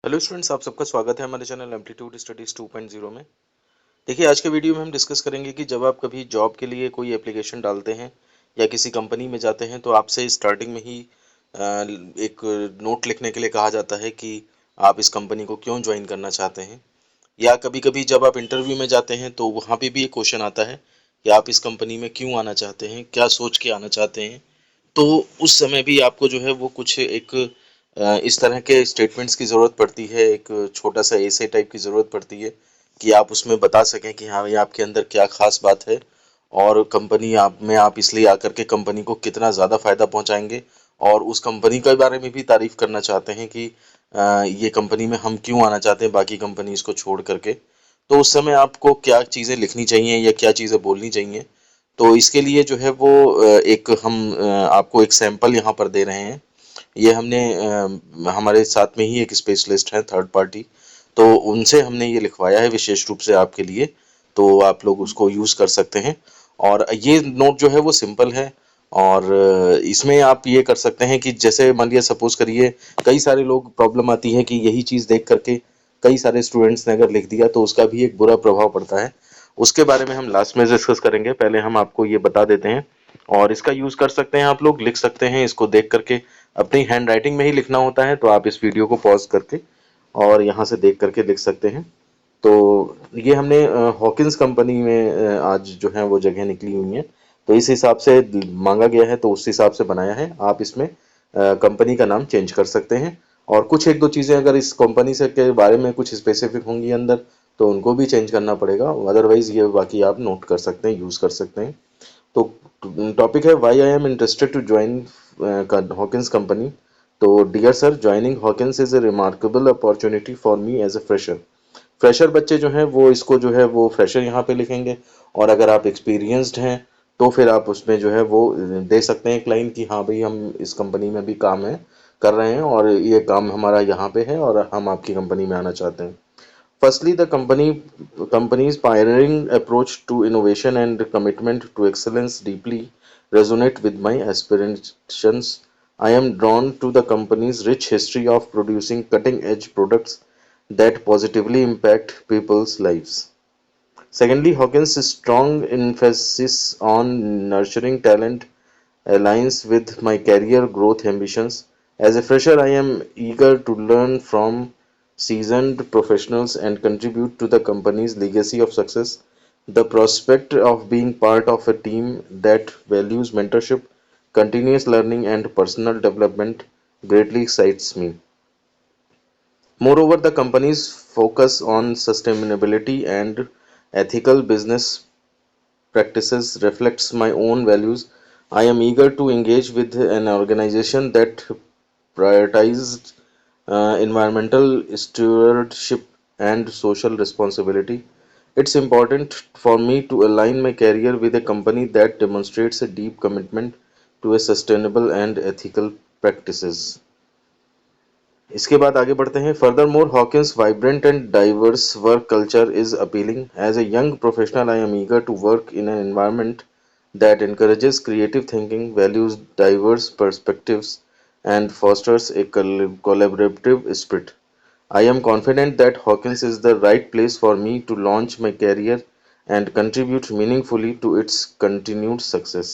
Hello students, आप सबका स्वागत है हमारे चैनल एम्पलीट्यूड स्टडीज 2.0 में। देखिए, आज के वीडियो में हम डिस्कस करेंगे कि जब आप कभी जॉब के लिए कोई एप्लीकेशन डालते हैं या किसी कंपनी में जाते हैं तो आपसे स्टार्टिंग में ही एक नोट लिखने के लिए कहा जाता है कि आप इस कंपनी को क्यों ज्वाइन करना चाहते हैं। या कभी कभी जब आप इंटरव्यू में जाते हैं तो वहाँ पे भी एक क्वेश्चन आता है कि आप इस कंपनी में क्यों आना चाहते हैं, क्या सोच के आना चाहते हैं। तो उस समय भी आपको जो है वो कुछ एक इस तरह के स्टेटमेंट्स की ज़रूरत पड़ती है, एक छोटा सा ऐसे टाइप की ज़रूरत पड़ती है कि आप उसमें बता सकें कि हाँ, ये आपके अंदर क्या खास बात है और कंपनी आप में आप इसलिए आकर के कंपनी को कितना ज़्यादा फायदा पहुंचाएंगे और उस कंपनी के बारे में भी तारीफ करना चाहते हैं कि ये कंपनी में हम क्यों आना चाहते हैं बाकी कंपनीज को छोड़ करके। तो उस समय आपको क्या चीज़ें लिखनी चाहिए या क्या चीज़ें बोलनी चाहिए। तो इसके लिए जो है वो एक हम आपको एक सैंपल यहाँ पर दे रहे हैं। ये हमने हमारे साथ में ही एक स्पेशलिस्ट है, थर्ड पार्टी, तो उनसे हमने ये लिखवाया है विशेष रूप से आपके लिए। तो आप लोग उसको यूज़ कर सकते हैं। और ये नोट जो है वो सिंपल है। और इसमें आप ये कर सकते हैं कि जैसे मान लिया सपोज करिए, कई सारे लोग प्रॉब्लम आती है कि यही चीज़ देख करके कई सारे स्टूडेंट्स ने अगर लिख दिया तो उसका भी एक बुरा प्रभाव पड़ता है। उसके बारे में हम लास्ट में डिस्कस करेंगे, पहले हम आपको ये बता देते हैं। और इसका यूज कर सकते हैं, आप लोग लिख सकते हैं इसको देख करके। अपनी हैंड राइटिंग में ही लिखना होता है, तो आप इस वीडियो को पॉज करके और यहाँ से देख करके लिख सकते हैं। तो ये हमने हॉकिंस कंपनी में आज जो है वो जगह निकली हुई है, तो इस हिसाब से मांगा गया है, तो उस हिसाब से बनाया है। आप इसमें कंपनी का नाम चेंज कर सकते हैं। और कुछ एक दो चीज़ें अगर इस कंपनी से के बारे में कुछ स्पेसिफिक होंगी अंदर, तो उनको भी चेंज करना पड़ेगा। अदरवाइज ये बाकी आप नोट कर सकते हैं, यूज़ कर सकते हैं। तो टॉपिक है why I am interested to join Hawkins company. तो dear sir, joining Hawkins is a remarkable opportunity for me as a fresher. Fresher बच्चे जो हैं वो इसको जो है वो फ्रेशर यहाँ पे लिखेंगे। और अगर आप एक्सपीरियंस्ड हैं तो फिर आप उसमें जो है वो दे सकते हैं एक लाइन कि हाँ भाई, हम इस कंपनी में भी काम है कर रहे हैं और ये काम हमारा यहाँ पे है और हम आपकी कंपनी में आना चाहते हैं। Firstly, the company's pioneering approach to innovation and commitment to excellence deeply resonate with my aspirations. I am drawn to the company's rich history of producing cutting-edge products that positively impact people's lives. Secondly, Hawkins' strong emphasis on nurturing talent aligns with my career growth ambitions. As a fresher, I am eager to learn from seasoned professionals and contribute to the company's legacy of success. The prospect of being part of a team that values mentorship, continuous learning, and personal development greatly excites me. Moreover, the company's focus on sustainability and ethical business practices reflects my own values. I am eager to engage with an organization that prioritizes environmental stewardship and social responsibility. It's important for me to align my career with a company that demonstrates a deep commitment to a sustainable and ethical practices. इसके बाद आगे बढ़ते हैं। Furthermore Hawkins vibrant and diverse work culture is appealing. As a young professional I am eager to work in an environment that encourages creative thinking, values diverse perspectives, and fosters a collaborative spirit. I am confident that Hawkins is the right place for me to launch my career and contribute meaningfully to its continued success.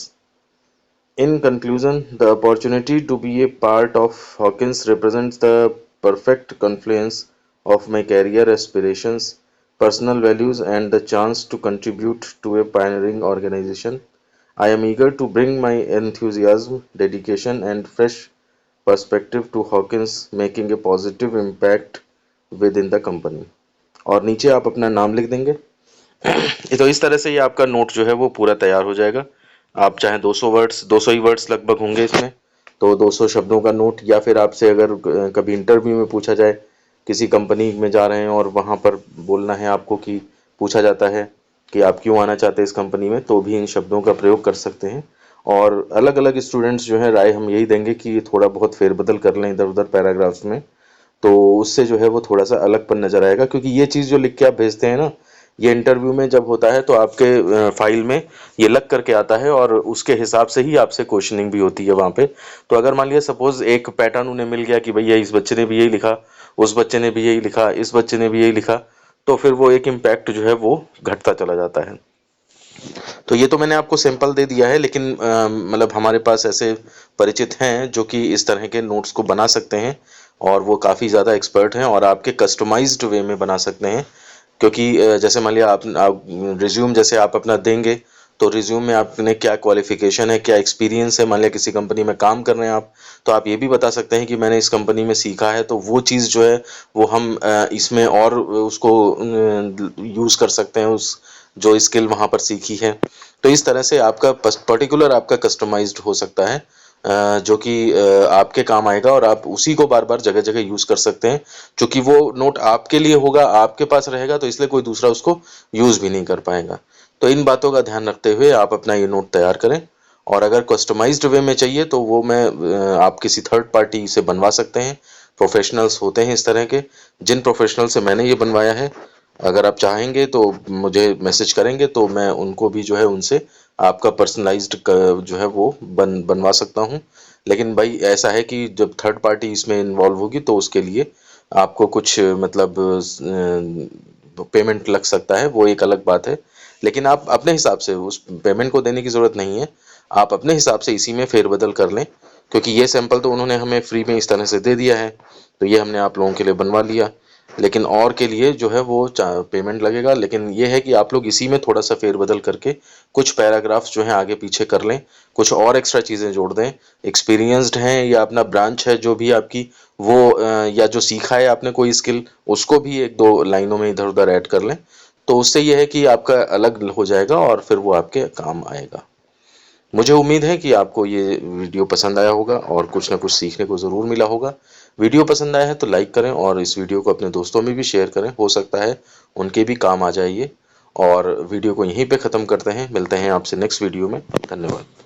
In conclusion, the opportunity to be a part of Hawkins represents the perfect confluence of my career aspirations, personal values, and the chance to contribute to a pioneering organization. I am eager to bring my enthusiasm, dedication, and fresh perspective to Hawkins, making a positive impact within the company. और नीचे आप अपना नाम लिख देंगे। ये तो इस तरह से ये आपका नोट जो है वो पूरा तैयार हो जाएगा। आप चाहे 200 वर्ड्स, 200 ही वर्ड्स लगभग होंगे इसमें, तो 200 शब्दों का नोट। या फिर आपसे अगर कभी इंटरव्यू में पूछा जाए, किसी कंपनी में जा रहे हैं और वहाँ पर बोलना है आपको कि पूछा जाता है कि आप क्यों आना चाहते हैं इस कंपनी में, तो भी इन शब्दों का प्रयोग कर सकते हैं। और अलग अलग स्टूडेंट्स जो है राय हम यही देंगे कि थोड़ा बहुत फेरबदल कर लें इधर उधर पैराग्राफ्स में, तो उससे जो है वो थोड़ा सा अलगपन नजर आएगा। क्योंकि ये चीज़ जो लिख के आप भेजते हैं ना, ये इंटरव्यू में जब होता है तो आपके फाइल में ये लग करके आता है और उसके हिसाब से ही आपसे क्वेश्चनिंग भी होती है वहाँ पे। तो अगर मान लिया सपोज एक पैटर्न उन्हें मिल गया कि भैया इस बच्चे ने भी यही लिखा, उस बच्चे ने भी यही लिखा, इस बच्चे ने भी यही लिखा, तो फिर वो एक इम्पैक्ट जो है वो घटता चला जाता है। तो ये तो मैंने आपको सैंपल दे दिया है, लेकिन मतलब हमारे पास ऐसे परिचित हैं जो कि इस तरह के नोट्स को बना सकते हैं और वो काफ़ी ज़्यादा एक्सपर्ट हैं और आपके कस्टमाइज्ड वे में बना सकते हैं। क्योंकि जैसे मान लिया आप रिज्यूम जैसे आप अपना देंगे, तो रिज्यूम में आपने क्या क्वालिफिकेशन है, क्या एक्सपीरियंस है, मान लिया किसी कंपनी में काम कर रहे हैं आप, तो आप ये भी बता सकते हैं कि मैंने इस कंपनी में सीखा है, तो वो चीज़ जो है वो हम इसमें और उसको यूज़ कर सकते हैं, उस जो स्किल वहाँ पर सीखी है। तो इस तरह से आपका पर्टिकुलर आपका कस्टमाइज्ड हो सकता है, जो कि आपके काम आएगा और आप उसी को बार बार जगह जगह यूज कर सकते हैं। क्योंकि वो नोट आपके लिए होगा, आपके पास रहेगा, तो इसलिए कोई दूसरा उसको यूज भी नहीं कर पाएगा। तो इन बातों का ध्यान रखते हुए आप अपना ये नोट तैयार करें। और अगर कस्टमाइज्ड वे में चाहिए तो वो मैं आप किसी थर्ड पार्टी से बनवा सकते हैं। प्रोफेशनल्स होते हैं इस तरह के, जिन प्रोफेशनल से मैंने ये बनवाया है, अगर आप चाहेंगे तो मुझे मैसेज करेंगे तो मैं उनको भी जो है उनसे आपका पर्सनलाइज्ड जो है वो बनवा सकता हूँ। लेकिन भाई ऐसा है कि जब थर्ड पार्टी इसमें इन्वॉल्व होगी तो उसके लिए आपको कुछ मतलब पेमेंट लग सकता है, वो एक अलग बात है। लेकिन आप अपने हिसाब से उस पेमेंट को देने की ज़रूरत नहीं है, आप अपने हिसाब से इसी में फेरबदल कर लें। क्योंकि ये सैंपल तो उन्होंने हमें फ्री में इस तरह से दे दिया है, तो ये हमने आप लोगों के लिए बनवा लिया। लेकिन और के लिए जो है वो पेमेंट लगेगा। लेकिन ये है कि आप लोग इसी में थोड़ा सा फेरबदल करके कुछ पैराग्राफ्स जो हैं आगे पीछे कर लें, कुछ और एक्स्ट्रा चीज़ें जोड़ दें। एक्सपीरियंस्ड हैं या अपना ब्रांच है जो भी आपकी, वो या जो सीखा है आपने कोई स्किल, उसको भी एक दो लाइनों में इधर उधर ऐड कर लें। तो उससे ये है कि आपका अलग हो जाएगा और फिर वो आपके काम आएगा। मुझे उम्मीद है कि आपको ये वीडियो पसंद आया होगा और कुछ ना कुछ सीखने को ज़रूर मिला होगा। वीडियो पसंद आया है तो लाइक करें और इस वीडियो को अपने दोस्तों में भी शेयर करें, हो सकता है उनके भी काम आ जाए ये। और वीडियो को यहीं पे ख़त्म करते हैं, मिलते हैं आपसे नेक्स्ट वीडियो में। धन्यवाद।